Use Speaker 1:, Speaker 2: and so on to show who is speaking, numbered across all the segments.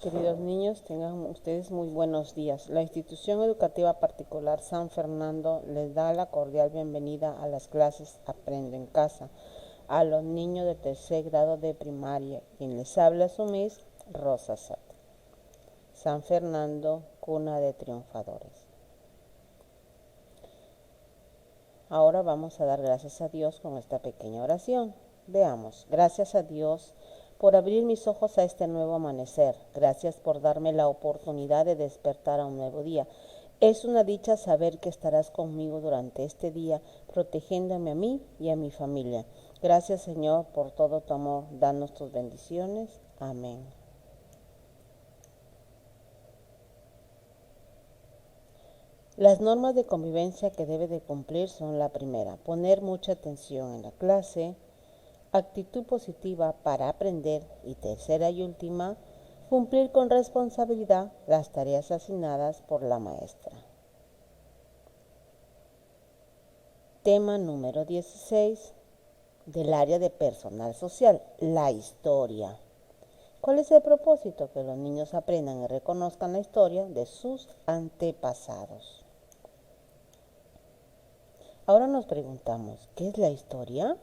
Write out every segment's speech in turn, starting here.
Speaker 1: Queridos niños, tengan ustedes muy buenos días. La institución educativa particular San Fernando les da la cordial bienvenida a las clases Aprendo en Casa a los niños de tercer grado de primaria. Quien les habla es su Miss Rosa Sat. San Fernando, cuna de triunfadores. Ahora vamos a dar gracias a Dios con esta pequeña oración. Veamos, gracias a Dios por abrir mis ojos a este nuevo amanecer. Gracias por darme la oportunidad de despertar a un nuevo día. Es una dicha saber que estarás conmigo durante este día, protegiéndome a mí y a mi familia. Gracias, Señor, por todo tu amor. Danos tus bendiciones. Amén. Las normas de convivencia que debe de cumplir son la primera, poner mucha atención en la clase, actitud positiva para aprender y tercera y última, cumplir con responsabilidad las tareas asignadas por la maestra. Tema número 16 del área de personal social, la historia. ¿Cuál es el propósito? Que los niños aprendan y reconozcan la historia de sus antepasados. Ahora nos preguntamos, ¿qué es la historia?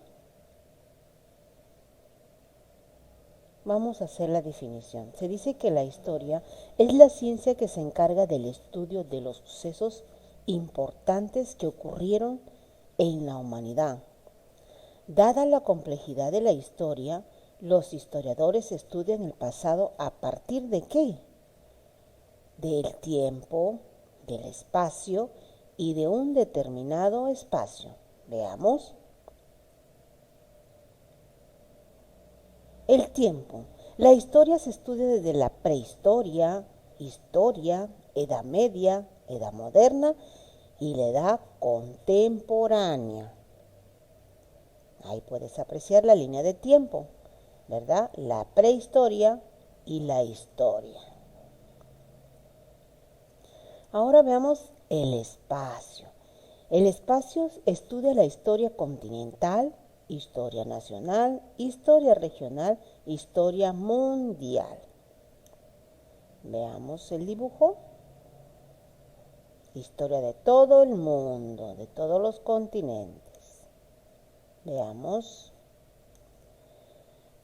Speaker 1: Vamos a hacer la definición. Se dice que la historia es la ciencia que se encarga del estudio de los sucesos importantes que ocurrieron en la humanidad. Dada la complejidad de la historia, los historiadores estudian el pasado a partir de ¿qué? Del tiempo, del espacio y de un determinado espacio. Veamos. El tiempo. La historia se estudia desde la prehistoria, historia, edad media, edad moderna y la edad contemporánea. Ahí puedes apreciar la línea de tiempo, ¿verdad? La prehistoria y la historia. Ahora veamos el espacio. El espacio estudia la historia continental, historia nacional, historia regional, historia mundial. Veamos el dibujo. Historia de todo el mundo, de todos los continentes. Veamos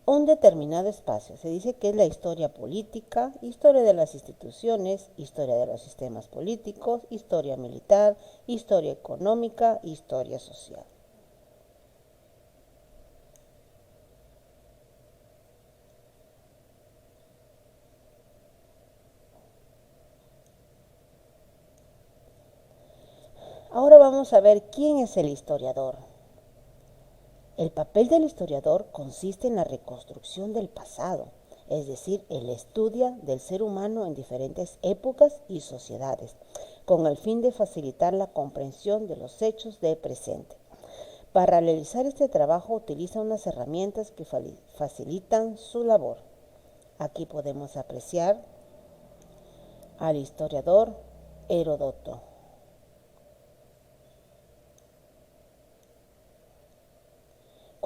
Speaker 1: un determinado espacio. Se dice que es la historia política, historia de las instituciones, historia de los sistemas políticos, historia militar, historia económica, historia social. Ahora vamos a ver quién es el historiador. El papel del historiador consiste en la reconstrucción del pasado, es decir, el estudio del ser humano en diferentes épocas y sociedades, con el fin de facilitar la comprensión de los hechos del presente. Para realizar este trabajo utiliza unas herramientas que facilitan su labor. Aquí podemos apreciar al historiador Heródoto.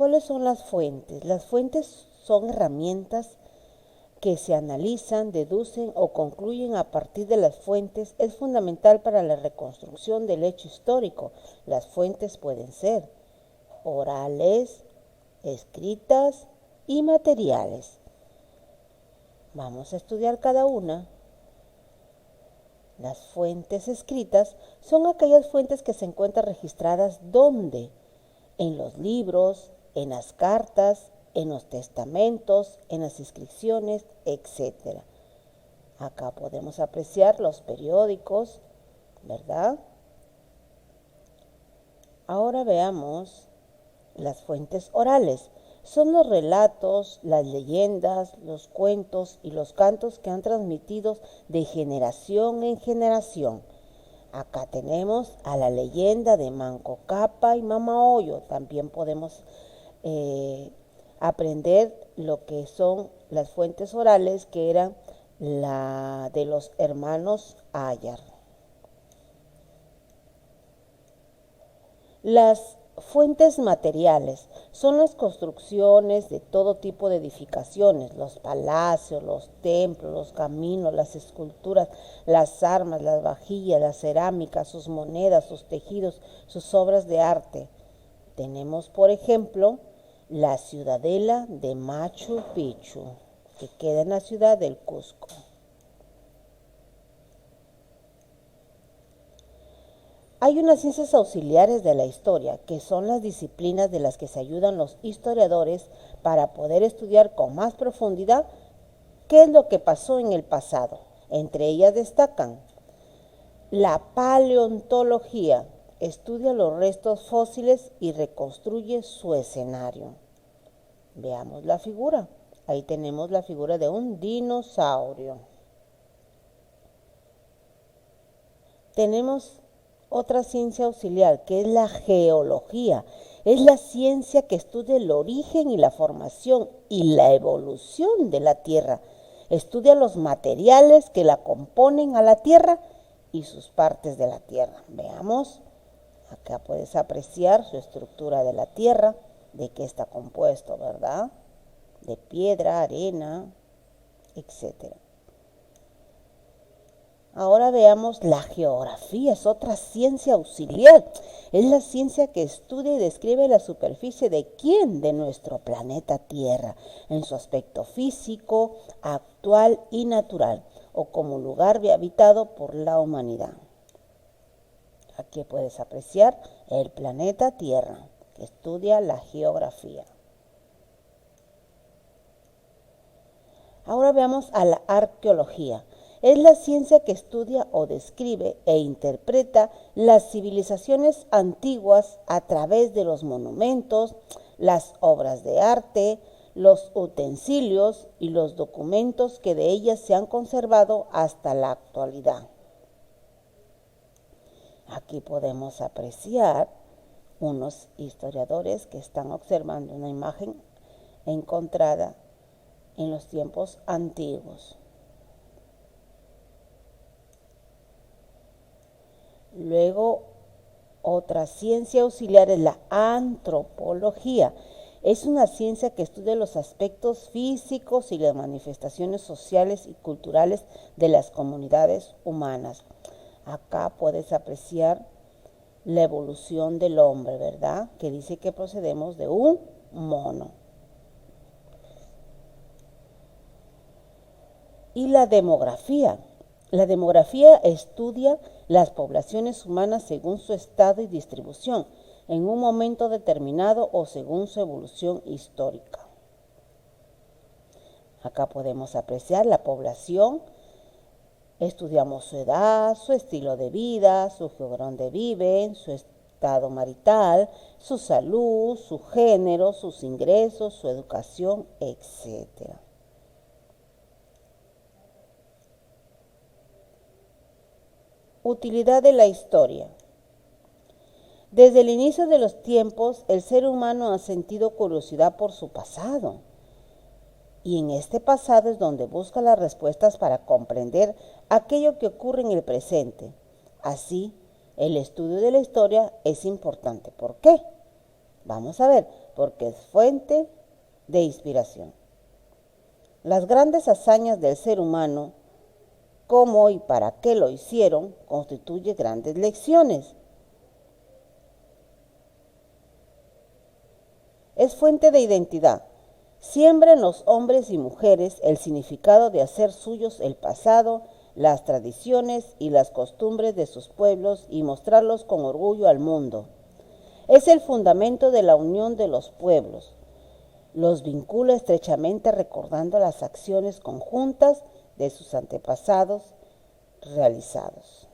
Speaker 1: ¿Cuáles son las fuentes? Las fuentes son herramientas que se analizan, deducen o concluyen a partir de las fuentes. Es fundamental para la reconstrucción del hecho histórico. Las fuentes pueden ser orales, escritas y materiales. Vamos a estudiar cada una. Las fuentes escritas son aquellas fuentes que se encuentran registradas ¿dónde? En los libros, en las cartas, en los testamentos, en las inscripciones, etc. Acá podemos apreciar los periódicos, ¿verdad? Ahora veamos las fuentes orales. Son los relatos, las leyendas, los cuentos y los cantos que han transmitido de generación en generación. Acá tenemos a la leyenda de Manco Cápac y Mama Oyo. También podemos aprender lo que son las fuentes orales, que eran la de los hermanos Ayar. Las Fuentes materiales son las construcciones de todo tipo de edificaciones, los palacios, los templos, los caminos, las esculturas, las armas, las vajillas, las cerámicas, sus monedas, sus tejidos, sus obras de arte. Tenemos, por ejemplo, la ciudadela de Machu Picchu, que queda en la ciudad del Cusco. Hay unas ciencias auxiliares de la historia, que son las disciplinas de las que se ayudan los historiadores para poder estudiar con más profundidad qué es lo que pasó en el pasado. Entre ellas destacan la paleontología, estudia los restos fósiles y reconstruye su escenario. Veamos la figura. Ahí tenemos la figura de un dinosaurio. Tenemos otra ciencia auxiliar, que es la geología. Es la ciencia que estudia el origen y la formación y la evolución de la Tierra. Estudia los materiales que la componen a la Tierra y sus partes de la Tierra. Veamos, acá puedes apreciar su estructura de la Tierra, de qué está compuesto, ¿verdad? De piedra, arena, etcétera. Ahora veamos la geografía, es otra ciencia auxiliar. Es la ciencia que estudia y describe la superficie de quién, de nuestro planeta Tierra, en su aspecto físico, actual y natural, o como lugar habitado por la humanidad. Aquí puedes apreciar el planeta Tierra, que estudia la geografía. Ahora veamos a la arqueología. Es la ciencia que estudia o describe e interpreta las civilizaciones antiguas a través de los monumentos, las obras de arte, los utensilios y los documentos que de ellas se han conservado hasta la actualidad. Aquí podemos apreciar unos historiadores que están observando una imagen encontrada en los tiempos antiguos. Luego, otra ciencia auxiliar es la antropología. Es una ciencia que estudia los aspectos físicos y las manifestaciones sociales y culturales de las comunidades humanas. Acá puedes apreciar la evolución del hombre, ¿verdad? Que dice que procedemos de un mono. Y la demografía. La demografía estudia las poblaciones humanas según su estado y distribución, en un momento determinado o según su evolución histórica. Acá podemos apreciar la población, estudiamos su edad, su estilo de vida, su geografía donde viven, su estado marital, su salud, su género, sus ingresos, su educación, etc. Utilidad de la historia. Desde el inicio de los tiempos, el ser humano ha sentido curiosidad por su pasado. Y en este pasado es donde busca las respuestas para comprender aquello que ocurre en el presente. Así, el estudio de la historia es importante. ¿Por qué? Vamos a ver, porque es fuente de inspiración. Las grandes hazañas del ser humano, cómo y para qué lo hicieron, constituye grandes lecciones. Es fuente de identidad. Siembra en los hombres y mujeres el significado de hacer suyos el pasado, las tradiciones y las costumbres de sus pueblos y mostrarlos con orgullo al mundo. Es el fundamento de la unión de los pueblos. Los vincula estrechamente recordando las acciones conjuntas de sus antepasados realizados.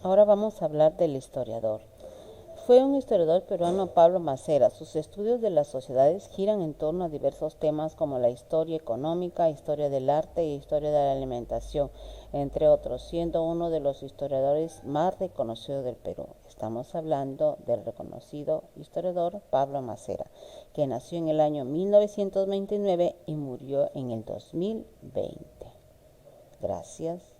Speaker 1: Ahora vamos a hablar del historiador. Fue un historiador peruano, Pablo Macera. Sus estudios de las sociedades giran en torno a diversos temas como la historia económica, historia del arte y historia de la alimentación, entre otros, siendo uno de los historiadores más reconocidos del Perú. Estamos hablando del reconocido historiador Pablo Macera, que nació en el año 1929 y murió en el 2020. Gracias.